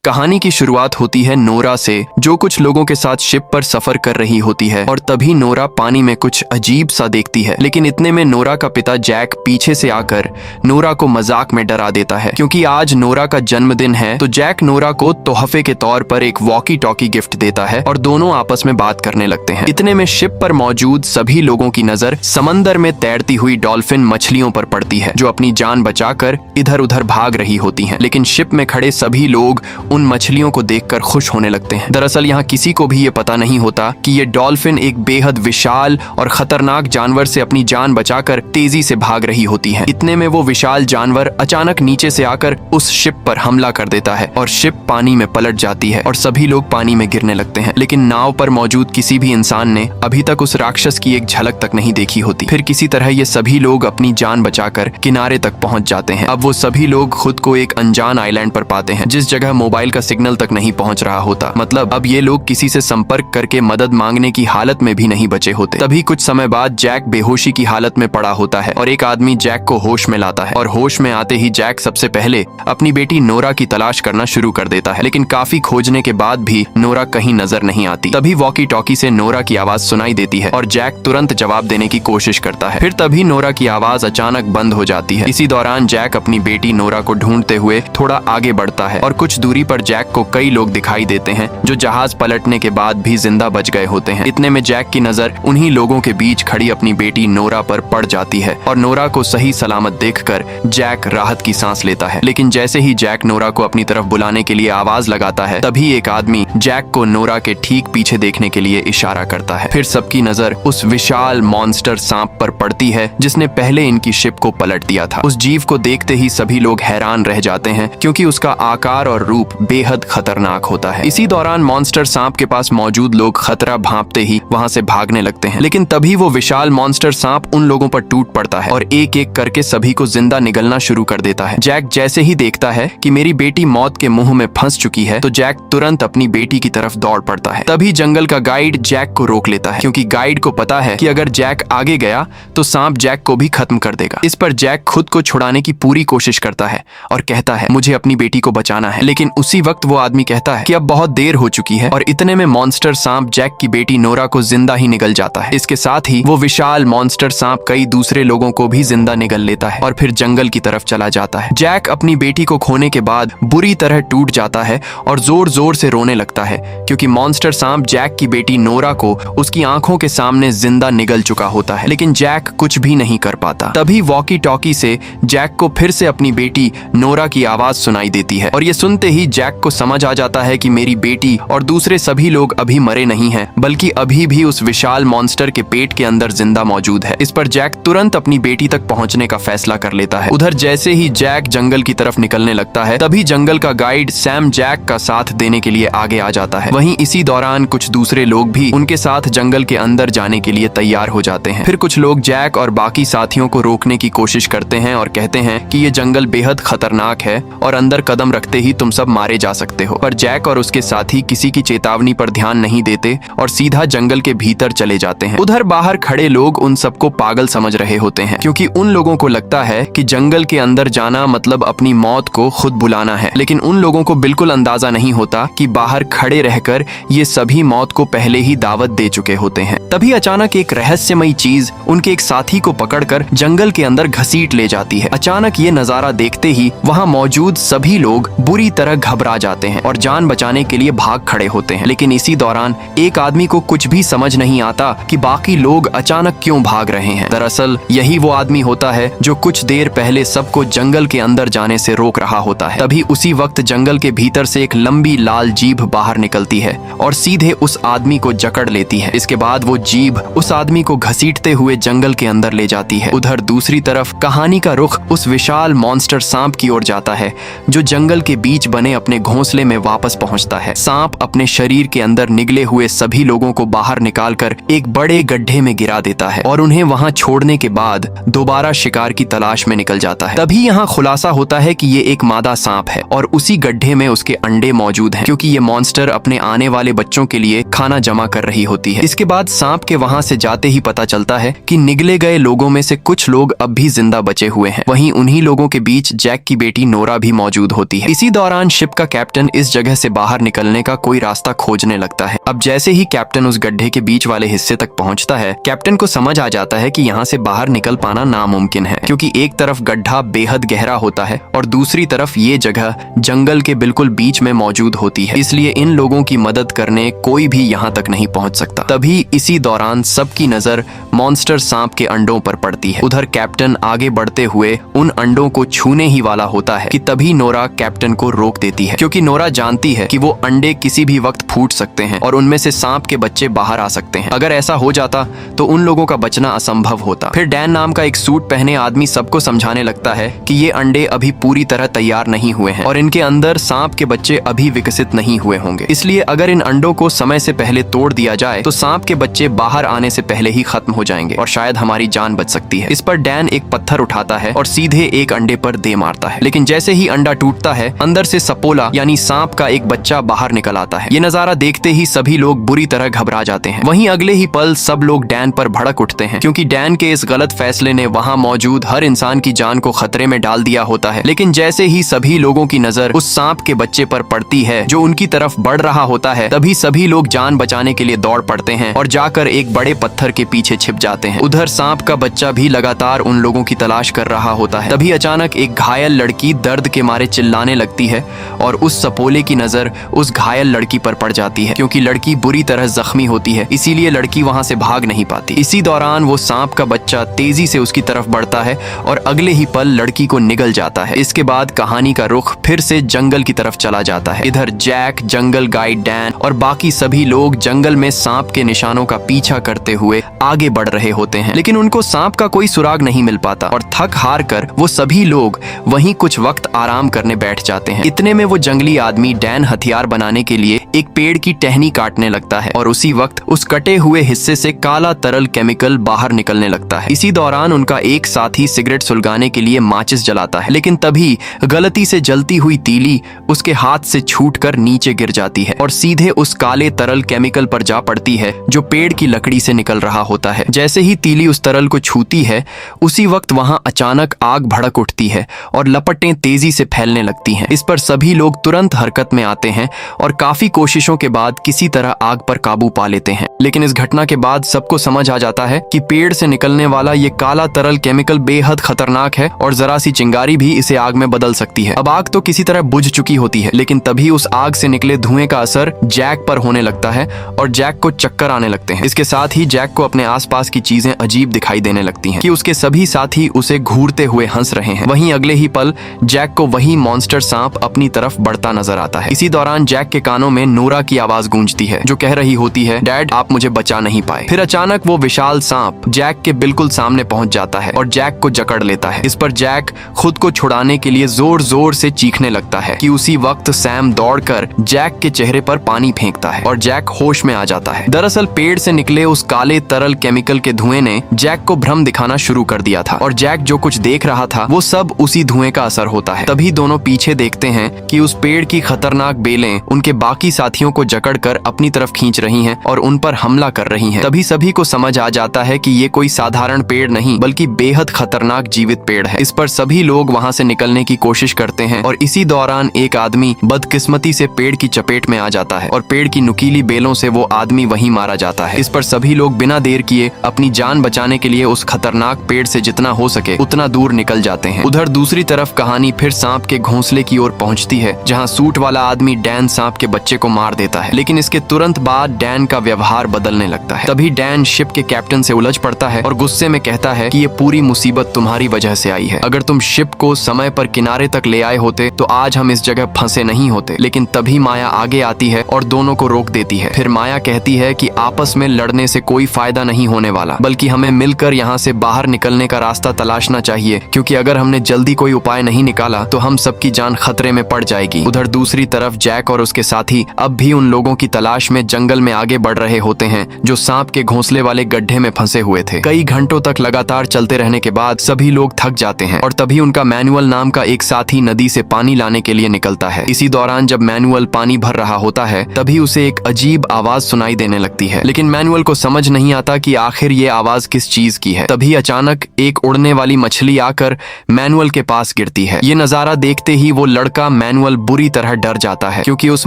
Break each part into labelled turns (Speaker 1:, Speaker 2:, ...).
Speaker 1: कहानी की शुरुआत होती है नोरा से, जो कुछ लोगों के साथ शिप पर सफर कर रही होती है और तभी नोरा पानी में कुछ अजीब सा देखती है। लेकिन इतने में नोरा का पिता जैक पीछे से आकर नोरा को मजाक में डरा देता है। क्योंकि आज नोरा का जन्मदिन है तो जैक नोरा को तोहफे के तौर पर एक वॉकी टॉकी गिफ्ट देता है और दोनों आपस में बात करने लगते हैं। इतने में शिप पर मौजूद सभी लोगों की नजर समंदर में तैरती हुई डॉल्फिन मछलियों पर पड़ती है, जो अपनी जान बचाकर इधर उधर भाग रही होती हैं। लेकिन शिप में खड़े सभी लोग उन मछलियों को देखकर खुश होने लगते हैं। दरअसल यहाँ किसी को भी ये पता नहीं होता कि ये डॉल्फिन एक बेहद विशाल और खतरनाक जानवर से अपनी जान बचाकर तेजी से भाग रही होती हैं। इतने में वो विशाल जानवर अचानक नीचे से आकर उस शिप पर हमला कर देता है और शिप पानी में पलट जाती है और सभी लोग पानी में गिरने लगते हैं। लेकिन नाव पर मौजूद किसी भी इंसान ने अभी तक उस राक्षस की एक झलक तक नहीं देखी होती। फिर किसी तरह ये सभी लोग अपनी जान बचाकर किनारे तक पहुंच जाते हैं। अब वो सभी लोग खुद को एक अनजान आइलैंड पर पाते हैं, जिस जगह मोबाइल का सिग्नल तक नहीं पहुंच रहा होता। मतलब अब ये लोग किसी से संपर्क करके मदद मांगने की हालत में भी नहीं बचे होते। तभी कुछ समय बाद जैक बेहोशी की हालत में पड़ा होता है और एक आदमी जैक को होश में लाता है और होश में आते ही जैक सबसे पहले अपनी बेटी नोरा की तलाश करना शुरू कर देता है। लेकिन काफी खोजने के बाद भी नोरा कहीं नजर नहीं आती। तभी वॉकी टॉकी से नोरा की आवाज सुनाई देती है और जैक तुरंत जवाब देने की कोशिश करता है। फिर तभी नोरा की आवाज अचानक बंद हो जाती है। इसी दौरान जैक अपनी बेटी नोरा को ढूंढते हुए थोड़ा आगे बढ़ता है और कुछ दूरी पर जैक को कई लोग दिखाई देते हैं जो जहाज पलटने के बाद भी जिंदा बच गए होते हैं। इतने में जैक की नजर उन्हीं लोगों के बीच खड़ी अपनी बेटी नोरा पर पड़ जाती है और नोरा को सही सलामत देखकर जैक राहत की सांस लेता है। लेकिन जैसे ही जैक नोरा को अपनी तरफ बुलाने के लिए आवाज लगाता है, तभी एक आदमी जैक को नोरा के ठीक पीछे देखने के लिए इशारा करता है। फिर सबकी नजर उस विशाल मॉन्स्टर सांप पर पड़ती है जिसने पहले इनकी शिप को पलट दिया था। उस जीव को देखते ही सभी लोग हैरान रह जाते हैं क्योंकि उसका आकार और रूप बेहद खतरनाक होता है। इसी दौरान मॉन्स्टर सांप के पास मौजूद लोग खतरा भांपते ही वहां से भागने लगते हैं। लेकिन तभी वो विशाल मॉन्स्टर सांप उन लोगों पर टूट पड़ता है और एक एक करके सभी को जिंदा निगलना शुरू कर देता है। जैक जैसे ही देखता है कि मेरी बेटी मौत के मुंह में फंस चुकी है तो जैक तुरंत अपनी बेटी की तरफ दौड़ पड़ता है। तभी जंगल का गाइड जैक को रोक लेता है क्योंकि गाइड को पता है कि अगर जैक आगे गया तो सांप जैक को भी खत्म कर देगा। इस पर जैक खुद को छुड़ाने की पूरी कोशिश करता है और कहता है मुझे अपनी बेटी को बचाना है। लेकिन उसी वक्त वो आदमी कहता है कि अब बहुत देर हो चुकी है और इतने में मॉन्स्टर सांप जैक की बेटी नोरा को जिंदा ही निगल जाता है। इसके साथ ही वो विशाल मॉन्स्टर सांप कई दूसरे लोगों को भी जिंदा निगल लेता है और फिर जंगल की तरफ चला जाता है। जैक अपनी बेटी को खोने के बाद बुरी तरह टूट जाता है और जोर जोर से रोने लगता है क्योंकि मॉन्स्टर सांप जैक की बेटी नोरा को उसकी आंखों के सामने जिंदा निगल चुका होता है। लेकिन जैक कुछ भी नहीं कर पाता। तभी वॉकी टॉकी से जैक को फिर से अपनी बेटी नोरा की आवाज सुनाई देती है और ये सुनते ही जैक को समझ आ जाता है कि मेरी बेटी और दूसरे सभी लोग अभी मरे नहीं हैं, बल्कि अभी भी उस विशाल मॉन्स्टर के पेट के अंदर जिंदा मौजूद है। इस पर जैक तुरंत अपनी बेटी तक पहुंचने का फैसला कर लेता है। उधर जैसे ही जैक जंगल की तरफ निकलने लगता है, तभी जंगल का गाइड सैम जैक का साथ देने के लिए आगे आ जाता है। वहीं इसी दौरान कुछ दूसरे लोग भी उनके साथ जंगल के अंदर जाने के लिए तैयार हो जाते हैं। फिर कुछ लोग जैक और बाकी साथियों को रोकने की कोशिश करते हैं और कहते हैं कि ये जंगल बेहद खतरनाक है और अंदर कदम रखते ही तुम सब मारे जा सकते हो। पर जैक और उसके साथी किसी की चेतावनी पर ध्यान नहीं देते और सीधा जंगल के भीतर चले जाते हैं। उधर बाहर खड़े लोग उन सबको पागल समझ रहे होते हैं क्योंकि उन लोगों को लगता है कि जंगल के अंदर जाना मतलब अपनी मौत को खुद बुलाना है। लेकिन उन लोगों को बिल्कुल अंदाजा नहीं होता कि बाहर खड़े रहकर ये सभी मौत को पहले ही दावत दे चुके होते हैं। तभी अचानक एक रहस्यमयी चीज उनके एक साथी को पकड़कर जंगल के अंदर घसीट ले जाती है। अचानक ये नजारा देखते ही वहां मौजूद सभी लोग बुरी तरह घबरा जाते हैं और जान बचाने के लिए भाग खड़े होते हैं। लेकिन इसी दौरान एक आदमी को कुछ भी समझ नहीं आता कि बाकी लोग अचानक क्यों भाग रहे हैं। दरअसल यही वो आदमी होता है जो कुछ देर पहले सबको जंगल के अंदर जाने से रोक रहा होता है। तभी उसी वक्त जंगल के भीतर से एक लंबी लाल जीभ बाहर निकलती है और सीधे उस आदमी को जकड़ लेती है। इसके बाद वो जीभ उस आदमी को घसीटते हुए जंगल के अंदर ले जाती है। उधर दूसरी तरफ कहानी का रुख उस विशाल मॉन्स्टर सांप की ओर जाता है जो जंगल के बीच बने अपने घोंसले में वापस पहुंचता है। सांप अपने शरीर के अंदर निगले हुए सभी लोगों को बाहर निकालकर एक बड़े गड्ढे में गिरा देता है और उन्हें वहां छोड़ने के बाद दोबारा शिकार की तलाश में निकल जाता है। तभी यहाँ खुलासा होता है कि ये एक मादा सांप है और उसी गड्ढे में उसके अंडे मौजूद हैं क्योंकि ये मॉन्स्टर अपने आने वाले बच्चों के लिए खाना जमा कर रही होती है। इसके बाद सांप के वहां से जाते ही पता चलता है कि निगले गए लोगों में से कुछ लोग अब भी जिंदा बचे हुए हैं। वहीं उन्हीं लोगों के बीच जैक की बेटी नोरा भी मौजूद होती है। इसी दौरान शिप शिप का कैप्टन इस जगह से बाहर निकलने का कोई रास्ता खोजने लगता है। अब जैसे ही कैप्टन उस गड्ढे के बीच वाले हिस्से तक पहुंचता है, कैप्टन को समझ आ जाता है कि यहाँ से बाहर निकल पाना नामुमकिन है, क्योंकि एक तरफ गड्ढा बेहद गहरा होता है और दूसरी तरफ ये जगह जंगल के बिल्कुल बीच में मौजूद होती है। इसलिए इन लोगों की मदद करने कोई भी यहाँ तक नहीं पहुंच सकता। तभी इसी दौरान सबकी नजर मॉन्स्टर सांप के अंडों पर पड़ती है। उधर कैप्टन आगे बढ़ते हुए उन अंडों को छूने ही वाला होता है कि तभी नोरा कैप्टन को रोक देती है, क्योंकि नोरा जानती है कि वो अंडे किसी भी वक्त फूट सकते हैं और उनमें से सांप के बच्चे बाहर आ सकते हैं। अगर ऐसा हो जाता तो उन लोगों का बचना असंभव होता। फिर डैन नाम का एक सूट पहने आदमी सबको समझाने लगता है कि ये अंडे अभी पूरी तरह तैयार नहीं हुए हैं और इनके अंदर सांप के बच्चे अभी विकसित नहीं हुए होंगे। इसलिए अगर इन अंडों को समय से पहले तोड़ दिया जाए तो सांप के बच्चे बाहर आने से पहले ही खत्म हो जाएंगे और शायद हमारी जान बच सकती है। इस पर डैन एक पत्थर उठाता है और सीधे एक अंडे पर दे मारता है, लेकिन जैसे ही अंडा टूटता है अंदर से सपोला यानी सांप का एक बच्चा बाहर निकल आता है। ये नजारा देखते ही सभी लोग बुरी तरह घबरा जाते हैं। वहीं अगले ही पल सब लोग डैन पर भड़क उठते हैं, क्योंकि डैन के इस गलत फैसले ने वहां मौजूद हर इंसान की जान को खतरे में डाल दिया होता है। लेकिन जैसे ही सभी लोगों की नजर उस सांप के बच्चे पर पड़ती है जो उनकी तरफ बढ़ रहा होता है, तभी सभी लोग जान बचाने के लिए दौड़ पड़ते हैं और जाकर एक बड़े पत्थर के पीछे छिप जाते हैं। उधर सांप का बच्चा भी लगातार उन लोगों की तलाश कर रहा होता है। तभी अचानक एक घायल लड़की दर्द के मारे चिल्लाने लगती है और उस सपोले की नजर उस घायल लड़की पर पड़ जाती है, क्योंकि लड़की बुरी तरह जख्मी होती है, इसीलिए लड़की वहां से भाग नहीं पाती। इसी दौरान वो सांप का बच्चा तेजी से उसकी तरफ बढ़ता है और अगले ही पल लड़की को निगल जाता है। इसके बाद कहानी का रुख फिर से जंगल की तरफ चला जाता है। इधर जैक, जंगल गाइड डैन और बाकी सभी लोग जंगल में सांप के निशानों का पीछा करते हुए आगे बढ़ रहे होते हैं, लेकिन उनको सांप का कोई सुराग नहीं मिल पाता और थक हार कर वो सभी लोग वहीं कुछ वक्त आराम करने बैठ जाते हैं। इतने में वो जंगली आदमी डैन हथियार बनाने के लिए एक पेड़ की टहनी काटने लगता है और उसी वक्त उस कटे हुए हिस्से से काला तरल केमिकल बाहर निकलने लगता है। इसी दौरान उनका एक साथी सिगरेट सुलगाने के लिए माचिस जलाता है, लेकिन तभी गलती से जलती हुई तीली उसके हाथ से छूटकर नीचे गिर जाती है और सीधे उस काले तरल केमिकल पर जा पड़ती है जो पेड़ की लकड़ी से निकल रहा होता है। जैसे ही तीली उस तरल को छूती है उसी वक्त वहां अचानक आग भड़क उठती है और लपटें तेजी से फैलने लगती हैं। इस पर सभी लोग तुरंत हरकत में आते हैं और काफी कोशिशों के बाद किसी तरह आग पर काबू पा लेते हैं। लेकिन इस घटना के बाद सबको समझ आ जाता है कि पेड़ से निकलने वाला ये काला तरल केमिकल बेहद खतरनाक है और जरा सी चिंगारी भी इसे आग में बदल सकती है। अब आग तो किसी तरह बुझ चुकी होती है, लेकिन तभी उस आग से निकले धुएं का असर जैक पर होने लगता है और जैक को चक्कर आने लगते हैं। इसके साथ ही जैक को अपने आसपास की चीजें अजीब दिखाई देने लगती हैं कि उसके सभी साथी उसे घूरते हुए हंस रहे हैं। वहीं अगले ही पल जैक को वही मॉन्स्टर सांप अपनी तरफ बढ़ता नजर आता है। इसी दौरान जैक के कानों में नोरा की आवाज गूंजती है जो कह रही होती है, डैड आप मुझे बचा नहीं पाए। फिर अचानक वो विशाल सांप जैक के बिल्कुल सामने पहुंच जाता है और जैक को जकड़ लेता है। इस पर जैक खुद को छुड़ाने के लिए जोर जोर से चीखने लगता है कि उसी वक्त सैम दौड़कर जैक के चेहरे पर पानी फेंकता है और जैक होश में आ जाता है। दरअसल पेड़ से निकले उस काले तरल केमिकल के धुएं ने जैक को भ्रम दिखाना शुरू कर दिया था और जैक जो कुछ देख रहा था वो सब उसी धुएं का असर होता है। तभी दोनों पीछे देखते हैं कि उस पेड़ की खतरनाक बेलें उनके बाकी साथियों को जकड़कर अपनी तरफ खींच रही हैं और उन पर हमला कर रही हैं। तभी सभी को समझ आ जाता है कि ये कोई साधारण पेड़ नहीं बल्कि बेहद खतरनाक जीवित पेड़ है। इस पर सभी लोग वहां से निकलने की कोशिश करते हैं और इसी दौरान एक आदमी बदकिस्मती से पेड़ की चपेट में आ जाता है और पेड़ की नुकीली बेलों से वो आदमी वहीं मारा जाता है। इस पर सभी लोग बिना देर किए अपनी जान बचाने के लिए उस खतरनाक पेड़ से जितना हो सके उतना दूर निकल जाते हैं। उधर दूसरी तरफ कहानी फिर सांप के घोंसले की ओर पहुंचती है, जहां सूट वाला आदमी डैन सांप के बच्चे को मार देता है, लेकिन इसके तुरंत बाद डैन का व्यवहार बदलने लगता है। तभी डैन शिप के कैप्टन से उलझ पड़ता है और गुस्से में कहता है कि ये पूरी मुसीबत तुम्हारी वजह से आई है। अगर तुम शिप को समय पर किनारे तक ले आए होते तो आज हम इस जगह फंसे नहीं होते। लेकिन तभी माया आगे आती है और दोनों को रोक देती है। फिर माया कहती है कि आपस में लड़ने से कोई फायदा नहीं होने वाला, बल्कि हमें मिलकर यहाँ से बाहर निकलने का रास्ता तलाशना चाहिए, क्योंकि अगर हमने जल्दी कोई उपाय नहीं निकाला तो हम सबकी जान खतरे में पड़ जाएगी। उधर दूसरी तरफ जैक और उसके साथी अब भी उन लोगों की तलाश में जंगल में आगे बढ़ रहे होते हैं जो सांप के घोंसले वाले गड्ढे में फंसे हुए थे। कई घंटों तक लगातार चलते रहने के बाद सभी लोग थक जाते हैं और तभी उनका मैनुअल नाम का एक साथी नदी से पानी लाने के लिए निकलता है। इसी दौरान जब मैनुअल पानी भर रहा होता है तभी उसे एक अजीब आवाज सुनाई देने लगती है, लेकिन मैनुअल को समझ नहीं आता कि आखिर ये आवाज किस चीज की है। तभी अचानक एक उड़ने वाली मछली आकर मैनुअल के पास गिरती है। ये नजारा देखते ही वो लड़का मैनुअल मैनुअल बुरी तरह डर जाता है क्योंकि उस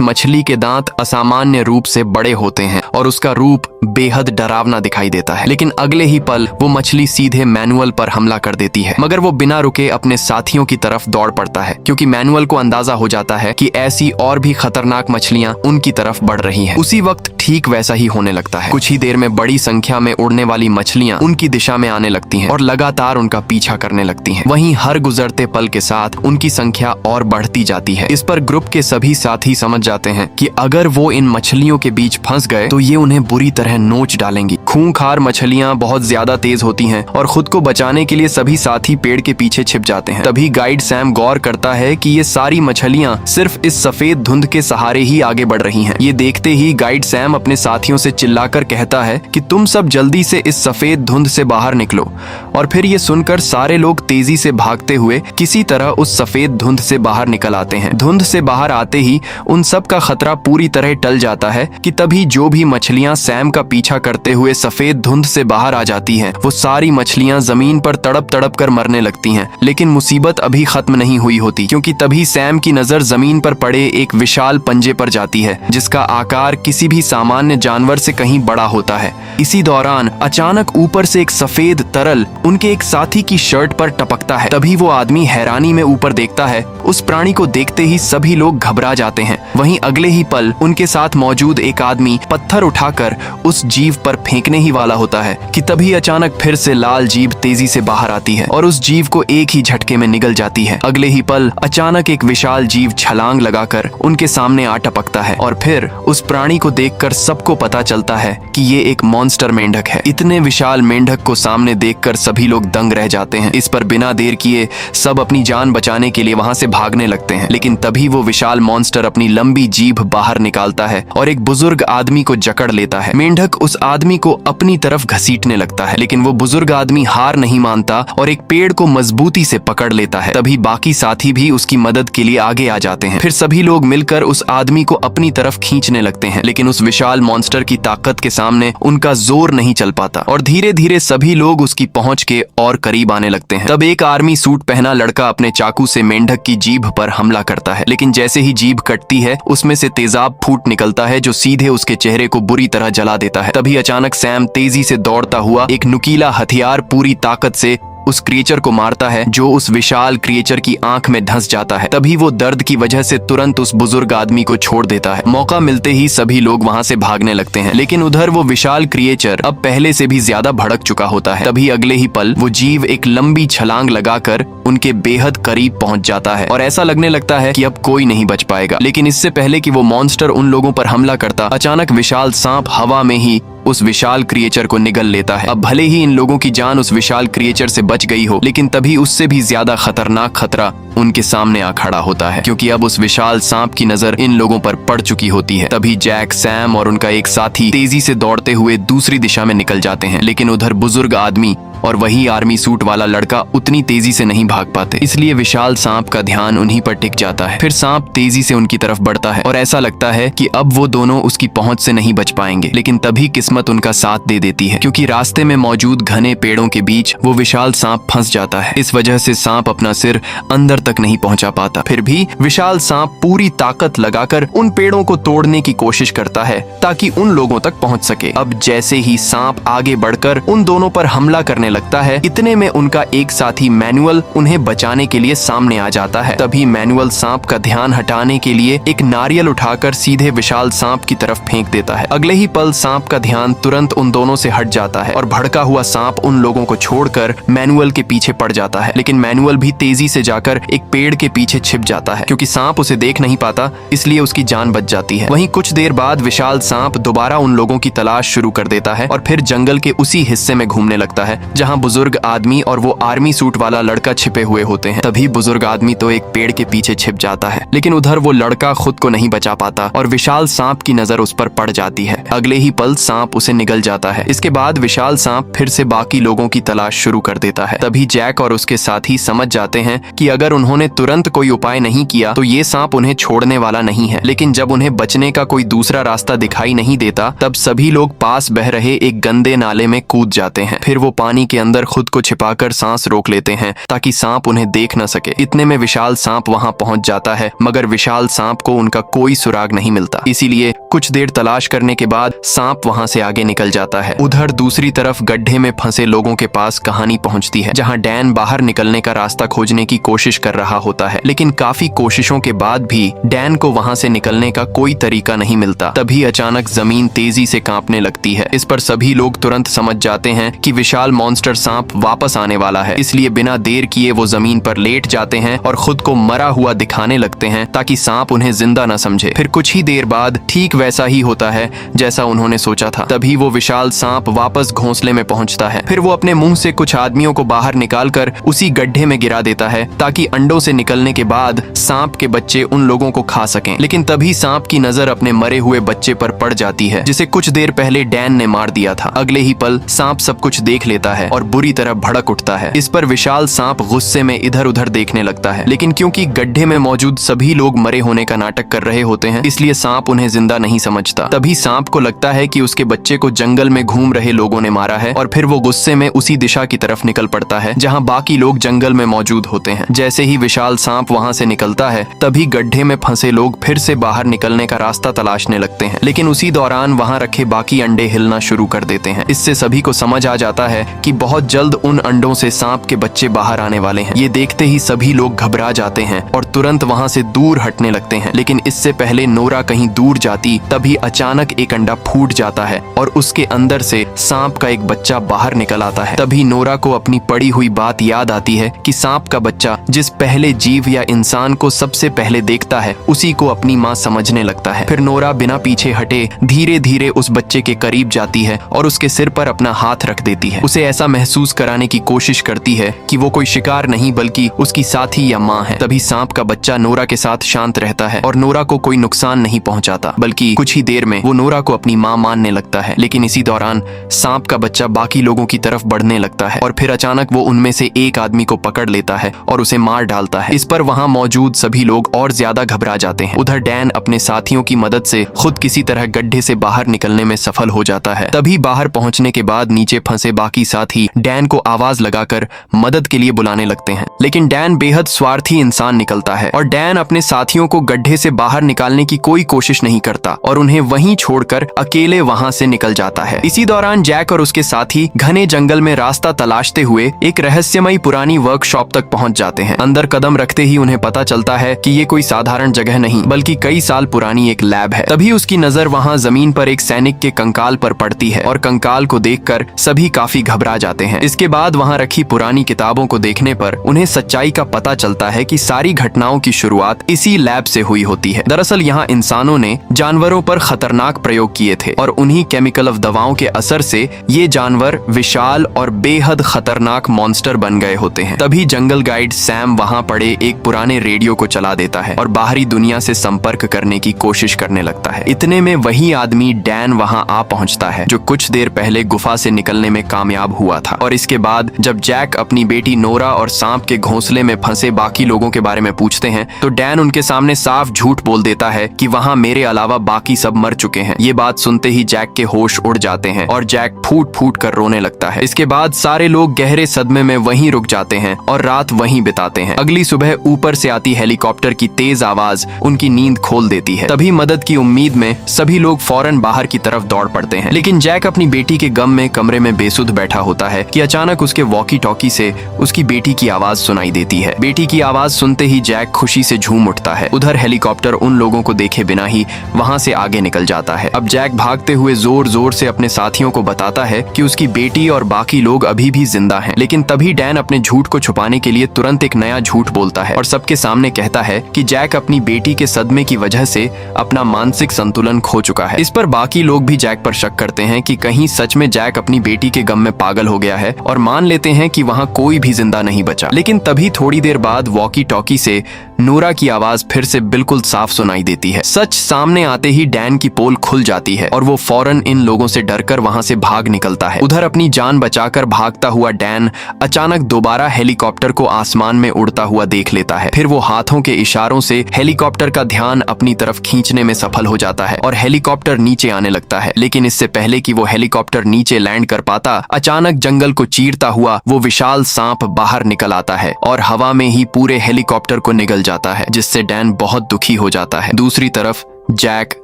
Speaker 1: मछली के दांत असामान्य रूप से बड़े होते हैं और उसका रूप बेहद डरावना दिखाई देता है। लेकिन अगले ही पल वो मछली सीधे मैनुअल पर हमला कर देती है, मगर वो बिना रुके अपने साथियों की तरफ दौड़ पड़ता है क्योंकि मैनुअल को अंदाजा हो जाता है कि ऐसी और भी खतरनाक मछलियां उनकी तरफ बढ़ रही हैं। उसी वक्त ठीक वैसा ही होने लगता है। कुछ ही देर में बड़ी संख्या में उड़ने वाली मछलियां उनकी दिशा में आने लगती हैं और लगातार उनका पीछा करने लगती हैं। वहीं हर गुजरते पल के साथ उनकी संख्या और बढ़ती जाती है। इस पर ग्रुप के सभी साथी समझ जाते हैं कि अगर वो इन मछलियों के बीच फंस गए तो ये उन्हें बुरी तरह नोच डालेंगी। खूंखार मछलियां बहुत ज्यादा तेज होती हैं और खुद को बचाने के लिए सभी साथी पेड़ के पीछे छिप जाते हैं। तभी गाइड सैम गौर करता है कि ये सारी मछलियां सिर्फ इस सफेद धुंध के सहारे ही आगे बढ़ रही हैं। ये देखते ही गाइड सैम अपने साथियों से चिल्लाकर कहता है कि तुम सब जल्दी से इस सफेद धुंध से बाहर निकलो। और फिर ये सुनकर सारे लोग तेजी से भागते हुए किसी तरह उस सफेद धुंध से बाहर निकल आते हैं। धुंध से बाहर आते ही उन सब का खतरा पूरी तरह टल जाता है कि तभी जो भी मछलियां सैम का पीछा करते हुए सफेद धुंध से बाहर आ जाती हैं, वो सारी मछलियां जमीन पर तड़प तड़प कर मरने लगती हैं। लेकिन मुसीबत अभी खत्म नहीं हुई होती क्योंकि तभी सैम की नजर जमीन पर पड़े एक विशाल पंजे पर जाती है जिसका आकार किसी भी सामान्य जानवर से कहीं बड़ा होता है। इसी दौरान अचानक ऊपर से एक सफेद तरल उनके एक साथी की शर्ट पर टपकता है। तभी वो आदमी हैरानी में ऊपर देखता है। उस प्राणी को देखते ही सभी लोग घबरा जाते हैं। वहीं अगले ही पल उनके साथ मौजूद एक आदमी पत्थर उठाकर उस जीव पर फेंकने ही वाला होता है कि तभी अचानक फिर से लाल जीभ तेजी से बाहर आती है और उस जीव को एक ही झटके में निगल जाती है। अगले ही पल अचानक एक विशाल जीव छलांग लगाकर उनके सामने आ टपकता है और फिर उस प्राणी को देखकर सबको पता चलता है कि ये एक मॉन्स्टर मेंढक है। इतने विशाल मेंढक को सामने देखकर सभी लोग दंग रह जाते हैं। इस पर बिना देर किए सब अपनी जान बचाने के लिए वहां से भागने लगते हैं। लेकिन तभी वो विशाल मॉन्स्टर अपनी लंबी जीभ बाहर निकालता है और एक बुजुर्ग आदमी को जकड़ लेता है। मेंढक उस आदमी को अपनी तरफ घसीटने लगता है, लेकिन वो बुजुर्ग आदमी हार नहीं मानता और एक पेड़ को मजबूती से पकड़ लेता है। तभी बाकी साथी भी उसकी मदद के लिए आगे आ जाते हैं। फिर सभी लोग मिलकर उस आदमी को अपनी तरफ खींचने लगते हैं, लेकिन उस विशाल मॉन्स्टर की ताकत के सामने उनका जोर नहीं चल पाता और धीरे धीरे सभी लोग उसकी पहुंच के और करीब आने लगते हैं। तब एक आर्मी सूट पहना लड़का अपने चाकू से मेंढक की जीभ पर हमला करता है, लेकिन जैसे ही जीभ कटती है उसमें से तेजाब फूट निकलता है जो सीधे उसके चेहरे को बुरी तरह जला देता है। तभी अचानक सैम तेजी से दौड़ता हुआ एक नुकीला हथियार पूरी ताकत से उस क्रिएचर को मारता है जो उस विशाल क्रिएचर की आंख में धंस जाता है। तभी वो दर्द की वजह से तुरंत उस बुजुर्ग आदमी को छोड़ देता है। मौका मिलते ही सभी लोग वहां से भागने लगते हैं, लेकिन उधर वो विशाल क्रिएचर अब पहले से भी ज्यादा भड़क चुका होता है। तभी अगले ही पल वो जीव एक लंबी छलांग लगाकर उनके बेहद करीब पहुंच जाता है और ऐसा लगने लगता है कि अब कोई नहीं बच पाएगा। लेकिन इससे पहले कि वो मॉन्स्टर उन लोगों पर हमला करता, अचानक विशाल सांप हवा में ही उस विशाल क्रिएचर को निगल लेता है। अब भले ही इन लोगों की जान उस विशाल क्रिएचर से बच गई हो, लेकिन तभी उससे भी ज्यादा खतरनाक खतरा उनके सामने आ खड़ा होता है क्योंकि अब उस विशाल सांप की नजर इन लोगों पर पड़ चुकी होती है। तभी जैक, सैम और उनका एक साथी तेजी से दौड़ते हुए दूसरी दिशा में निकल जाते हैं, लेकिन उधर बुजुर्ग आदमी और वही आर्मी सूट वाला लड़का उतनी तेजी से नहीं भाग पाते, इसलिए विशाल सांप का ध्यान उन्हीं पर टिक जाता है। फिर सांप तेजी से उनकी तरफ बढ़ता है और ऐसा लगता है कि अब वो दोनों उसकी पहुंच से नहीं बच पाएंगे, लेकिन तभी किस्मत उनका साथ दे देती है क्योंकि रास्ते में मौजूद घने पेड़ों के बीच वो विशाल सांप फंस जाता है। इस वजह से सांप अपना सिर अंदर तक नहीं पहुंचा पाता। फिर भी विशाल सांप पूरी ताकत लगाकर उन पेड़ों को तोड़ने की कोशिश करता है ताकि उन लोगों तक पहुंच सके। अब जैसे ही सांप आगे बढ़कर उन दोनों पर हमला करने लगता है, इतने में उनका एक साथी मैनुअल उन्हें बचाने के लिए सामने आ जाता है। तभी मैनुअल सांप का ध्यान हटाने के लिए एक नारियल उठाकर सीधे विशाल सांप की तरफ फेंक देता है। अगले ही पल सांप का ध्यान तुरंत उन दोनों से हट जाता है और भड़का हुआ सांप उन लोगों को छोड़कर मैनुअल के पीछे पड़ जाता है। लेकिन मैनुअल भी तेजी से जाकर एक पेड़ के पीछे छिप जाता है क्योंकि सांप उसे देख नहीं पाता, इसलिए उसकी जान बच जाती है। वहीं कुछ देर बाद विशाल सांप दोबारा उन लोगों की तलाश शुरू कर देता है और फिर जंगल के उसी हिस्से में घूमने लगता है जहां बुजुर्ग आदमी और वो आर्मी सूट वाला लड़का छिपे हुए होते हैं। तभी बुजुर्ग आदमी तो एक पेड़ के पीछे छिप जाता है, लेकिन उधर वो लड़का खुद को नहीं बचा पाता और विशाल सांप की नजर उस पर पड़ जाती है। अगले ही पल सांप उसे निगल जाता है। इसके बाद विशाल सांप फिर से बाकी लोगों की तलाश शुरू कर देता है। तभी जैक और उसके साथी समझ जाते हैं कि अगर उन्होंने तुरंत कोई उपाय नहीं किया तो ये सांप उन्हें छोड़ने वाला नहीं है। लेकिन जब उन्हें बचने का कोई दूसरा रास्ता दिखाई नहीं देता, तब सभी लोग पास बह रहे एक गंदे नाले में कूद जाते हैं। फिर वो पानी के अंदर खुद को छिपाकर सांस रोक लेते हैं ताकि सांप उन्हें देख न सके। इतने में विशाल सांप वहां पहुंच जाता है, मगर विशाल सांप को उनका कोई सुराग नहीं मिलता। इसीलिए कुछ देर तलाश करने के बाद सांप वहां से आगे निकल जाता है। उधर दूसरी तरफ गड्ढे में फंसे लोगों के पास कहानी पहुंचती है, जहां डैन बाहर निकलने का रास्ता खोजने की कोशिश कर रहा होता है, लेकिन काफी कोशिशों के बाद भी डैन को वहां से निकलने का कोई तरीका नहीं मिलता। तभी अचानक जमीन तेजी से कांपने लगती है। इस पर सभी लोग तुरंत समझ जाते हैं कि विशाल मॉन्स्टर सांप वापस आने वाला है। इसलिए बिना देर किए वो जमीन पर लेट जाते हैं और खुद को मरा हुआ दिखाने लगते हैं ताकि सांप उन्हें जिंदा न समझे। फिर कुछ ही देर बाद ठीक वैसा ही होता है जैसा उन्होंने सोचा था। तभी वो विशाल सांप वापस घोंसले में पहुंचता है। फिर वो अपने मुंह से कुछ आदमियों को बाहर निकालकर उसी गड्ढे में गिरा देता है ताकि अंडों से निकलने के बाद सांप के बच्चे उन लोगों को खा सकें। लेकिन तभी सांप की नजर अपने मरे हुए बच्चे पर पड़ जाती है, जिसे कुछ देर पहले डैन ने मार दिया था। अगले ही पल सांप सब कुछ देख लेता है और बुरी तरह भड़क उठता है। इस पर विशाल सांप गुस्से में इधर उधर देखने लगता है, लेकिन क्योंकि गड्ढे में मौजूद सभी लोग मरे होने का नाटक कर रहे होते हैं, इसलिए सांप उन्हें जिंदा नहीं समझता। तभी सांप को लगता है कि उसके बच्चे को जंगल में घूम रहे लोगों ने मारा है और फिर वो गुस्से में उसी दिशा की तरफ निकल पड़ता है जहां बाकी लोग जंगल में मौजूद होते हैं। जैसे ही विशाल सांप वहां से निकलता है, तभी गड्ढे में फंसे लोग फिर से बाहर निकलने का रास्ता तलाशने लगते हैं, लेकिन उसी दौरान वहां रखे बाकी अंडे हिलना शुरू कर देते हैं। इससे सभी को समझ आ जाता है कि बहुत जल्द उन अंडों से सांप के बच्चे बाहर आने वाले हैं। ये देखते ही सभी लोग घबरा जाते हैं और तुरंत वहां से दूर हटने लगते हैं। लेकिन इससे पहले नोरा कहीं दूर जाती, तभी अचानक एक अंडा फूट जाता है और उसके अंदर से सांप का एक बच्चा बाहर निकल आता है। तभी नोरा को अपनी पड़ी हुई बात याद आती है कि सांप का बच्चा जिस पहले जीव या इंसान को सबसे पहले देखता है, उसी को अपनी माँ समझने लगता है। फिर नोरा बिना पीछे हटे धीरे धीरे उस बच्चे के करीब जाती है और उसके सिर पर अपना हाथ रख देती है। उसे ऐसा महसूस कराने की कोशिश करती है कि वो कोई शिकार नहीं बल्कि उसकी साथी या माँ है। तभी सांप का बच्चा नोरा के साथ शांत रहता है और नोरा को कोई नुकसान नहीं पहुंचाता, बल्कि कुछ ही देर में वो नोरा को अपनी माँ मानने लगता है। लेकिन इसी दौरान सांप का बच्चा बाकी लोगों की तरफ बढ़ने लगता है और फिर अचानक वो उनमें से एक आदमी को पकड़ लेता है और उसे मार डालता है। इस पर वहां मौजूद सभी लोग और ज्यादा घबरा जाते हैं। उधर डैन अपने साथियों की मदद से खुद किसी तरह गड्ढे से बाहर निकलने में सफल हो जाता है। तभी बाहर पहुंचने के बाद नीचे फंसे बाकी साथी डैन को आवाज लगाकर मदद के लिए बुलाने लगते हैं। लेकिन डैन बेहद स्वार्थी इंसान निकलता है और डैन अपने साथियों को गड्ढे से बाहर निकालने की कोई कोशिश नहीं करता और उन्हें वहीं छोड़कर अकेले वहां से निकल जाता है। इसी दौरान जैक और उसके साथी घने जंगल में रास्ता तलाशते हुए एक रहस्यमयी पुरानी वर्कशॉप तक पहुंच जाते हैं। अंदर कदम रखते ही उन्हें पता चलता है कि ये कोई साधारण जगह नहीं बल्कि कई साल पुरानी एक लैब है। तभी उसकी नजर वहां जमीन पर एक सैनिक के कंकाल पर पड़ती है और कंकाल को देखकर सभी काफी घबरा जाते हैं। इसके बाद वहां रखी पुरानी किताबों को देखने पर उन्हें सच्चाई का पता चलता है कि सारी घटनाओं की शुरुआत इसी लैब से हुई होती है। दरअसल यहाँ इंसानों ने जानवरों पर खतरनाक प्रयोग किए थे और उन्हीं केमिकल ऑफ दवाओं के असर से ये जानवर विशाल और बेहद खतरनाक मॉन्स्टर बन गए होते हैं। तभी जंगल गाइड सैम वहां पड़े एक पुराने रेडियो को चला देता है और बाहरी दुनिया से संपर्क करने की कोशिश करने लगता है। इतने में वही आदमी डैन वहां आ पहुंचता है जो कुछ देर पहले गुफा से निकलने में कामयाब हुआ था। और इसके बाद जब जैक अपनी बेटी नोरा और सांप के घोंसले में फंसे बाकी लोगों के बारे में पूछते हैं तो डैन उनके सामने साफ झूठ बोल देता है कि वहां मेरे अलावा बाकी सब मर चुके हैं। ये बात सुनते ही जैक के होश उड़ जाते हैं और जैक फूट फूट कर रोने लगता है। इसके बाद सारे लोग गहरे सदमे में वहीं रुक जाते हैं और रात वहीं बिताते हैं। अगली सुबह ऊपर से आती हेलीकॉप्टर की तेज आवाज उनकी नींद खोल देती है। तभी मदद की उम्मीद में सभी लोग फौरन बाहर की तरफ दौड़ पड़ते हैं। लेकिन जैक अपनी बेटी के गम में कमरे में बेसुध बैठा होता है कि अचानक उसके वॉकी टॉकी से उसकी बेटी की आवाज सुनाई देती है। बेटी की आवाज सुनते ही जैक खुशी से झूम उठता है। उधर हेलीकॉप्टर उन लोगों को देखे बिना ही वहां से आगे निकल जाता है। अब जैक भागते हुए जोर जोर से अपने साथियों को बताता है कि उसकी बेटी और बाकी लोग अभी भी जिंदा हैं। लेकिन तभी डैन अपने झूठ को छुपाने के लिए तुरंत एक नया झूठ बोलता है और सबके सामने कहता है कि जैक अपनी बेटी के सदमे की वजह से अपना मानसिक संतुलन खो चुका है। इस पर बाकी लोग भी जैक पर शक करते हैं कि कहीं सच में जैक अपनी बेटी के गम में पागल हो गया है और मान लेते हैं कि वहां कोई भी जिंदा नहीं बचा। लेकिन तभी थोड़ी देर बाद वॉकी टॉकी से नोरा की आवाज फिर से बिल्कुल साफ सुनाई देती है। सच सामने आते ही डैन की पोल खुल जाती है और वो फौरन इन लोगों से डरकर वहां से भाग निकलता है। उधर अपनी जान बचाकर भागता हुआ डैन अचानक दोबारा हेलीकॉप्टर को आसमान में उड़ता हुआ देख लेता है। फिर वो हाथों के इशारों से हेलीकॉप्टर का ध्यान अपनी तरफ खींचने में सफल हो जाता है और हेलीकॉप्टर नीचे आने लगता है। लेकिन इससे पहले कि वो हेलीकॉप्टर नीचे लैंड कर पाता, अचानक जंगल को चीरता हुआ वो विशाल सांप बाहर निकल आता है और हवा में ही पूरे हेलीकॉप्टर को निगल जाता है, जिससे डैन बहुत दुखी हो जाता है। दूसरी तरफ जैक,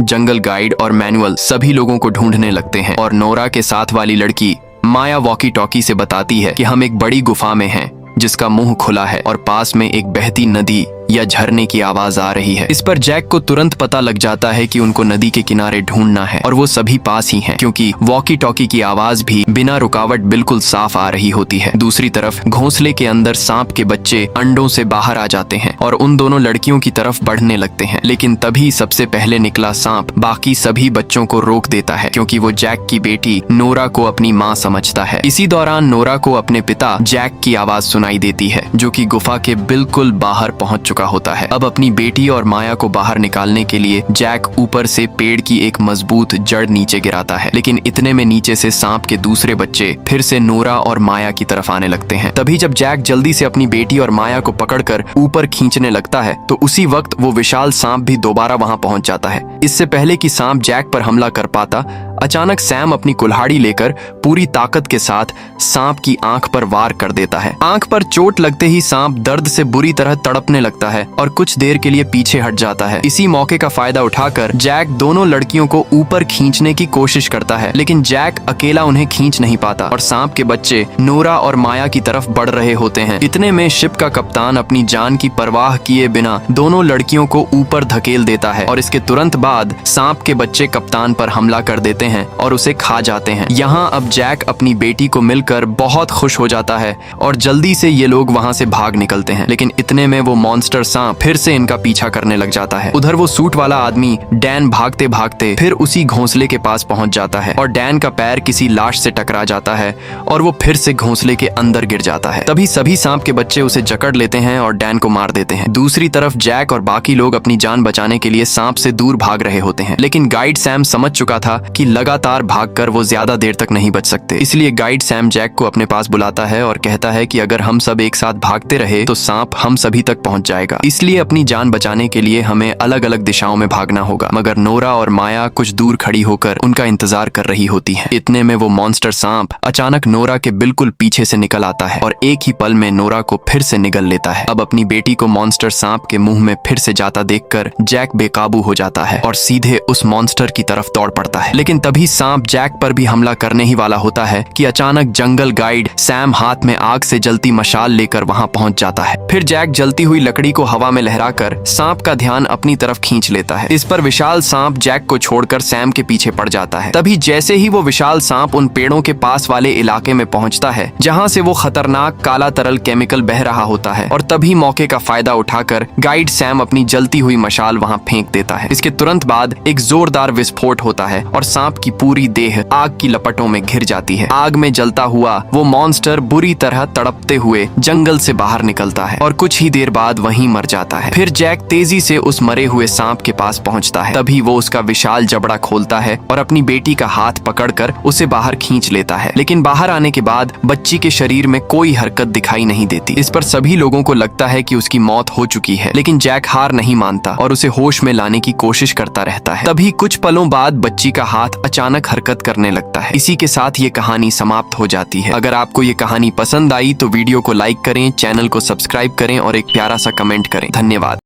Speaker 1: जंगल गाइड और मैनुअल सभी लोगों को ढूंढने लगते हैं और नोरा के साथ वाली लड़की माया वॉकी टॉकी से बताती है कि हम एक बड़ी गुफा में हैं जिसका मुंह खुला है और पास में एक बहती नदी या झरने की आवाज आ रही है। इस पर जैक को तुरंत पता लग जाता है कि उनको नदी के किनारे ढूंढना है और वो सभी पास ही हैं, क्योंकि वॉकी टॉकी की आवाज भी बिना रुकावट बिल्कुल साफ आ रही होती है। दूसरी तरफ घोंसले के अंदर सांप के बच्चे अंडों से बाहर आ जाते हैं और उन दोनों लड़कियों की तरफ बढ़ने लगते हैं। लेकिन तभी सबसे पहले निकला सांप बाकी सभी बच्चों को रोक देता है, क्योंकि वो जैक की बेटी नोरा को अपनी माँ समझता है। इसी दौरान नोरा को अपने पिता जैक की आवाज सुनाई देती है, जो कि गुफा के बिल्कुल बाहर पहुंच चुका होता है। अब अपनी बेटी और माया को बाहर निकालने के लिए जैक ऊपर से पेड़ की एक मजबूत जड़ नीचे गिराता है। लेकिन इतने में नीचे से सांप के दूसरे बच्चे फिर से नोरा और माया की तरफ आने लगते हैं। तभी जब जैक जल्दी से अपनी बेटी और माया को पकड़कर ऊपर खींचने लगता है, तो उसी वक्त वो विशाल सांप भी दोबारा वहां पहुंच जाता है। इससे पहले कि सांप जैक पर हमला कर पाता, अचानक सैम अपनी कुल्हाड़ी लेकर पूरी ताकत के साथ सांप की आंख पर वार कर देता है। आंख पर चोट लगते ही सांप दर्द से बुरी तरह तड़पने लगता है और कुछ देर के लिए पीछे हट जाता है। इसी मौके का फायदा उठाकर जैक दोनों लड़कियों को ऊपर खींचने की कोशिश करता है, लेकिन जैक अकेला उन्हें खींच नहीं पाता और सांप के बच्चे नोरा और माया की तरफ बढ़ रहे होते हैं। इतने में शिप का कप्तान अपनी जान की परवाह किए बिना दोनों लड़कियों को ऊपर धकेल देता है और इसके तुरंत बाद सांप के बच्चे कप्तान पर हमला कर देते हैं और उसे खा जाते हैं। यहाँ अब जैक अपनी बेटी को मिलकर बहुत खुश हो जाता है और जल्दी से ये लोग वहाँ से भाग निकलते हैं। लेकिन इतने में वो मॉन्स्टर सांप फिर से इनका पीछा करने लग जाता है। उधर वो सूट वाला आदमी डैन भागते भागते फिर उसी घोंसले के पास पहुंच जाता है और डैन का पैर किसी लाश से टकरा जाता है और वो फिर से घोंसले के अंदर गिर जाता है। तभी सभी सांप के बच्चे उसे जकड़ लेते हैं और डैन को मार देते हैं। दूसरी तरफ जैक और बाकी लोग अपनी जान बचाने के लिए सांप से दूर भाग रहे होते हैं, लेकिन गाइड सैम समझ चुका था कि लगातार भागकर वो ज्यादा देर तक नहीं बच सकते। इसलिए गाइड सैम जैक को अपने पास बुलाता है और कहता है कि अगर हम सब एक साथ भागते रहे तो सांप हम सभी तक पहुंच जाएगा, इसलिए अपनी जान बचाने के लिए हमें अलग अलग दिशाओं में भागना होगा। मगर नोरा और माया कुछ दूर खड़ी होकर उनका इंतजार कर रही होती है। इतने में वो मॉन्स्टर सांप अचानक नोरा के बिल्कुल पीछे से निकल आता है और एक ही पल में नोरा को फिर से निगल लेता है। अब अपनी बेटी को मॉन्स्टर सांप के मुंह में फिर से जाता देखकर जैक बेकाबू हो जाता है और सीधे उस मॉन्स्टर की तरफ दौड़ पड़ता है। लेकिन तभी सांप जैक पर भी हमला करने ही वाला होता है कि अचानक जंगल गाइड सैम हाथ में आग से जलती मशाल लेकर वहां पहुंच जाता है। फिर जैक जलती हुई लकड़ी को हवा में लहराकर सांप का ध्यान अपनी तरफ खींच लेता है। इस पर विशाल सांप जैक को छोड़कर सैम के पीछे पड़ जाता है। तभी जैसे ही वो विशाल सांप उन पेड़ों के पास वाले इलाके में पहुंचता है जहां से वो खतरनाक काला तरल केमिकल बह रहा होता है, और तभी मौके का फायदा उठाकर गाइड सैम अपनी जलती हुई मशाल वहां फेंक देता है। इसके तुरंत बाद एक जोरदार विस्फोट होता है और सांप की पूरी देह आग की लपटों में घिर जाती है। आग में जलता हुआ वो मॉन्स्टर बुरी तरह तड़पते हुए जंगल से बाहर निकलता है और कुछ ही देर बाद वहीं मर जाता है। फिर जैक तेजी से उस मरे हुए सांप के पास पहुंचता है। तभी वो उसका विशाल जबड़ा खोलता है और अपनी बेटी का हाथ पकड़कर उसे बाहर खींच लेता है। लेकिन बाहर आने के बाद बच्ची के शरीर में कोई हरकत दिखाई नहीं देती। इस पर सभी लोगों को लगता है कि उसकी मौत हो चुकी है, लेकिन जैक हार नहीं मानता और उसे होश में लाने की कोशिश करता रहता है। तभी कुछ पलों बाद बच्ची का हाथ अचानक हरकत करने लगता है। इसी के साथ ये कहानी समाप्त हो जाती है। अगर आपको ये कहानी पसंद आई तो वीडियो को लाइक करें, चैनल को सब्सक्राइब करें और एक प्यारा सा कमेंट करें। धन्यवाद।